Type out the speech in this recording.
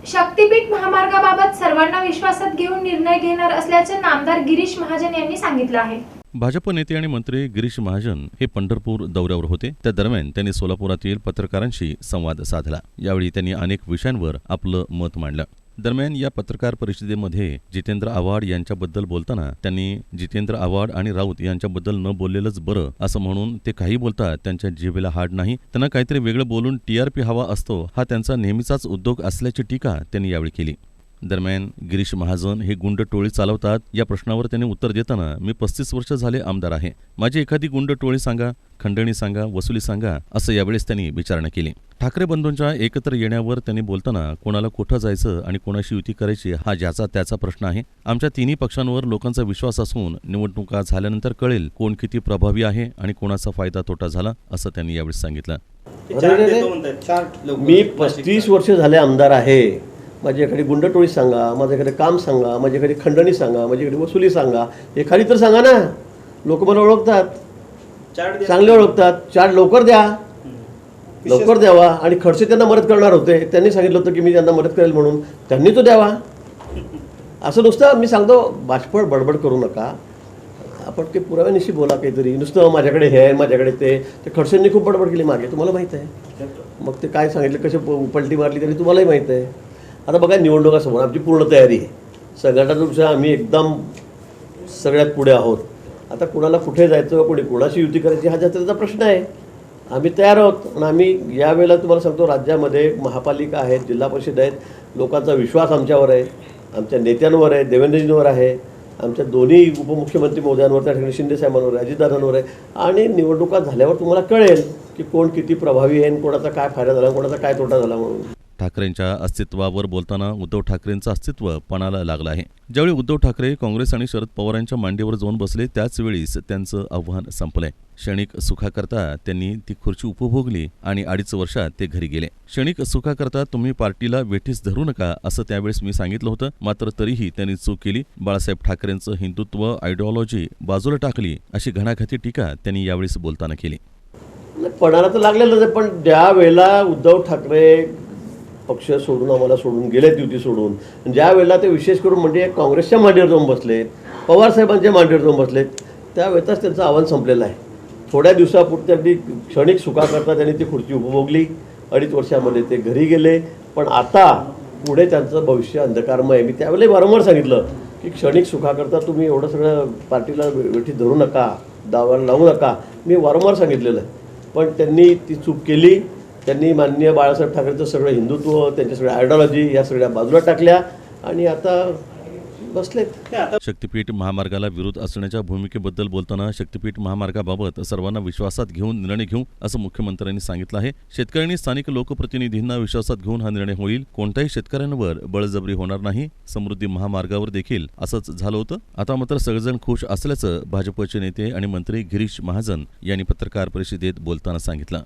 शक्तीपीठ महामार्गाबाबत सर्वांना विश्वासात घेऊन निर्णय घेणार असल्याचे नामदार गिरीश महाजन यांनी सांगितलं आहे। भाजप नेते आणि मंत्री गिरीश महाजन हे पंढरपूर दौऱ्यावर होते। त्या दरम्यान त्यांनी सोलापुरातील पत्रकारांशी संवाद साधला। यावेळी त्यांनी अनेक विषयांवर आपलं मत मांडलं। दरम्यान या पत्रकार परिषदेमध्ये जितेंद्र आव्हाड यांच्याबद्दल बोलताना त्यांनी जितेंद्र आव्हाड आणि राऊत यांच्याबद्दल न बोललेलंच बरं असं म्हणून ते काही बोलतात त्यांच्या जिभेला हाड नाही, त्यांना काहीतरी वेगळं बोलून टीआरपी हवा असतो, हा त्यांचा नेहमीचाच उद्योग असल्याची टीका त्यांनी यावेळी केली। दरम्यान गिरीश महाजन हे गुंड टोळी चालवतात या प्रश्नावर त्यांनी उत्तर देताना मी 35 वर्ष झाले आमदार आहे, माझी एखादी गुंड टोळी सांगा, खंडणी सांगा, वसुली सांगा, असं यावेळेस त्यांनी विचारणा केली। ठाकरे बंधूंच्या एकत्र येण्यावर त्यांनी बोलताना कोणाला कुठं जायचं आणि कोणाशी युती करायची हा ज्याचा त्याचा प्रश्न आहे। आमच्या तिन्ही पक्षांवर लोकांचा विश्वास असून निवडणुका झाल्यानंतर कळेल कोण किती प्रभावी आहे आणि कोणाचा फायदा तोटा झाला, असं त्यांनी यावेळी सांगितलं। मी 35 वर्ष झाले आमदार आहे, माझ्याकडे गुंडटोळी सांगा, माझ्याकडे काम सांगा, माझ्याकडे खंडणी सांगा, माझ्याकडे वसुली सांगा, एखादी तर सांगा ना। लोक मला ओळखतात, चांगले ओळखतात, चार्ट लवकर द्या, लवकर द्यावा। आणि खडसे त्यांना मदत करणार होते, त्यांनी सांगितलं होतं की मी त्यांना मदत करेल म्हणून, त्यांनी तो द्यावा। असं नुसतं मी सांगतो बाष्पळ बडबड करू नका, आपण ते पुराव्यानिशी बोला काहीतरी। नुसतं माझ्याकडे हे आहे, माझ्याकडे ते खडसेंनी खूप बडबड केली मागे, तुम्हाला माहीत आहे। मग ते काय सांगितलं, कसे पलटी मारली तरी तुम्हालाही माहीत आहे। आता बघा निवडणुकासमोर आमची पूर्ण तयारी आहे, संघटनापेक्षा आम्ही एकदम सगळ्यात पुढे आहोत। आता कुणाला कुठे जायचं, कोणी कुणाशी युती करायची हा त्याचा प्रश्न आहे। आम्ही तयार आहोत आणि आम्ही यावेळेला तुम्हाला सांगतो राज्यामध्ये महापालिका आहेत, जिल्हा परिषद आहेत, लोकांचा विश्वास आमच्यावर आहे, आमच्या नेत्यांवर आहे, देवेंद्रजींवर आहे, आमच्या दोन्ही उपमुख्यमंत्री महोदयांवर, त्या ठिकाणी शिंदे साहेबांवर आहे, अजितदादांवर आहे। आणि निवडणुका झाल्यावर तुम्हाला कळेल की कोण किती प्रभावी आहे, कोणाचा काय फायदा झाला, कोणाचा काय तोटा झाला म्हणून। ठाकरेंच्या अस्तित्वावर बोलताना उद्धव ठाकरेंचं अस्तित्व पणाला लागलं आहे। ज्यावेळी उद्धव ठाकरे काँग्रेस आणि शरद पवारांच्या मांडीवर जाऊन बसले त्याच वेळीच त्यांचं आव्हान संपलंय। क्षणिक सुखाकरता त्यांनी ती खुर्ची उपभोगली आणि 2.5 वर्षात ते घरी गेले। क्षणिक सुखाकरता तुम्ही पार्टीला वेठीस धरू नका असं त्यावेळेस मी सांगितलं होतं, मात्र तरीही त्यांनी चूक केली। बाळासाहेब ठाकरेंचं हिंदुत्व आयडिओलॉजी बाजूला टाकली अशी घणाघाती टीका त्यांनी यावेळेस बोलताना केली। पणाला तर लागलेलं आहे, पण ज्या वेळेला उद्धव ठाकरे पक्ष सोडून आम्हाला सोडून गेले, युती सोडून, ज्या वेळेला ते विशेष करून म्हणजे काँग्रेसच्या मांडीवर जाऊन बसले, पवारसाहेबांच्या मांडीवर जाऊन बसले, त्यावेळेस त्यांचं आव्हान संपलेलं आहे। थोड्या दिवसापुरती अगदी क्षणिक सुखाकरता त्यांनी ती खुर्ची उपभोगली, 2.5 वर्षामध्ये ते घरी गेले। पण आता पुढे त्यांचं भविष्य अंधकारमय। मी त्यावेळेला वारंवार सांगितलं की क्षणिक सुखाकरता तुम्ही एवढं सगळं पार्टीला वेठी धरू नका, दावाला लावू नका, मी वारंवार सांगितलेलं आहे। पण त्यांनी ती चूक केली। त्यांनी माननीय बाळासाहेब ठाकरेंचं सगळं हिंदुत्व, त्यांच्या सगळ्या आयडिओलॉजी या सगळ्या बाजूला टाकल्या आणि आता बसलेत। शक्तीपीठ महामार्गाला विरोध असण्याच्या भूमिकेबद्दल बोलताना शक्तीपीठ महामार्गाबाबत सर्वांना विश्वासात घेऊन निर्णय घेऊ असं मुख्यमंत्र्यांनी सांगितलं आहे। शेतकऱ्यांनी स्थानिक लोकप्रतिनिधींना विश्वासात घेऊन हा निर्णय होईल, कोणत्याही शेतकऱ्यांवर बळजबरी होणार नाही। समृद्धी महामार्गावर देखील असंच झालं होतं। आता मात्र सगळेजण खुश असल्याचं भाजपचे नेते आणि मंत्री गिरीश महाजन यांनी पत्रकार परिषदेत बोलताना सांगितलं।